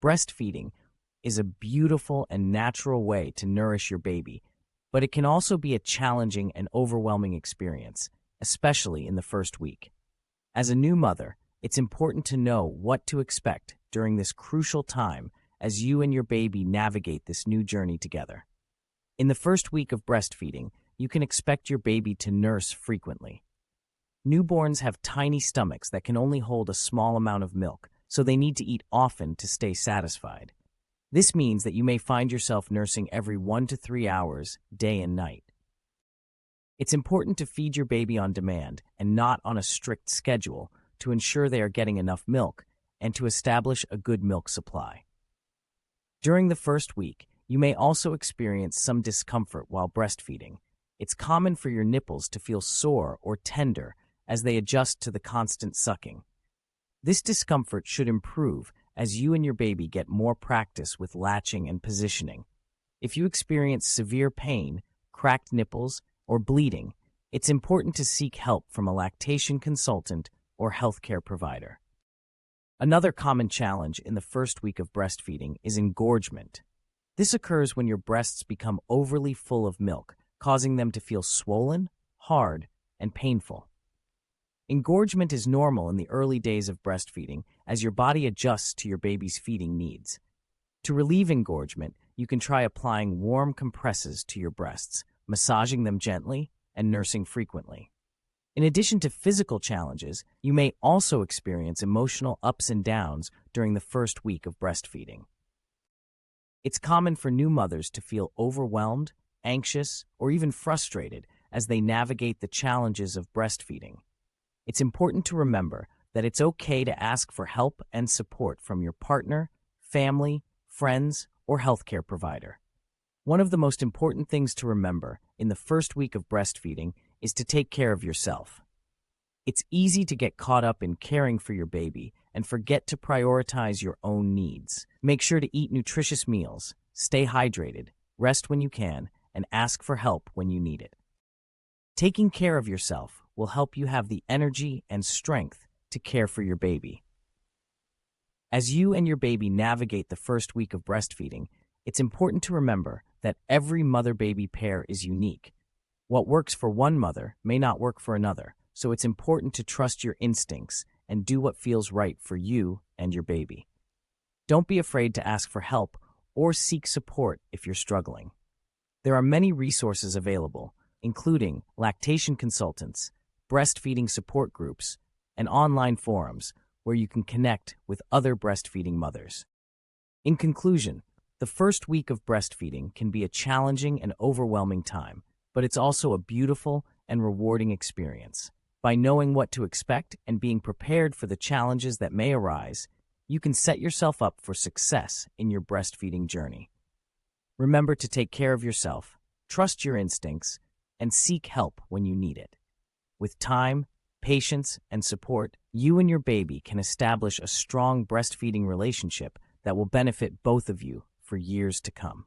Breastfeeding is a beautiful and natural way to nourish your baby, but it can also be a challenging and overwhelming experience, especially in the first week. As a new mother, it's important to know what to expect during this crucial time as you and your baby navigate this new journey together. In the first week of breastfeeding, you can expect your baby to nurse frequently. Newborns have tiny stomachs that can only hold a small amount of milk, so they need to eat often to stay satisfied. This means that you may find yourself nursing every 1 to 3 hours, day and night. It's important to feed your baby on demand and not on a strict schedule to ensure they are getting enough milk and to establish a good milk supply. During the first week, you may also experience some discomfort while breastfeeding. It's common for your nipples to feel sore or tender as they adjust to the constant sucking. This discomfort should improve as you and your baby get more practice with latching and positioning. If you experience severe pain, cracked nipples, or bleeding, it's important to seek help from a lactation consultant or healthcare provider. Another common challenge in the first week of breastfeeding is engorgement. This occurs when your breasts become overly full of milk, causing them to feel swollen, hard, and painful. Engorgement is normal in the early days of breastfeeding as your body adjusts to your baby's feeding needs. To relieve engorgement, you can try applying warm compresses to your breasts, massaging them gently, and nursing frequently. In addition to physical challenges, you may also experience emotional ups and downs during the first week of breastfeeding. It's common for new mothers to feel overwhelmed, anxious, or even frustrated as they navigate the challenges of breastfeeding. It's important to remember that it's okay to ask for help and support from your partner, family, friends, or healthcare provider. One of the most important things to remember in the first week of breastfeeding is to take care of yourself. It's easy to get caught up in caring for your baby and forget to prioritize your own needs. Make sure to eat nutritious meals, stay hydrated, rest when you can, and ask for help when you need it. Taking care of yourself will help you have the energy and strength to care for your baby. As you and your baby navigate the first week of breastfeeding, it's important to remember that every mother-baby pair is unique. What works for one mother may not work for another, so it's important to trust your instincts and do what feels right for you and your baby. Don't be afraid to ask for help or seek support if you're struggling. There are many resources available, including lactation consultants, breastfeeding support groups, and online forums where you can connect with other breastfeeding mothers. In conclusion, the first week of breastfeeding can be a challenging and overwhelming time, but it's also a beautiful and rewarding experience. By knowing what to expect and being prepared for the challenges that may arise, you can set yourself up for success in your breastfeeding journey. Remember to take care of yourself, trust your instincts, and seek help when you need it. With time, patience, and support, you and your baby can establish a strong breastfeeding relationship that will benefit both of you for years to come.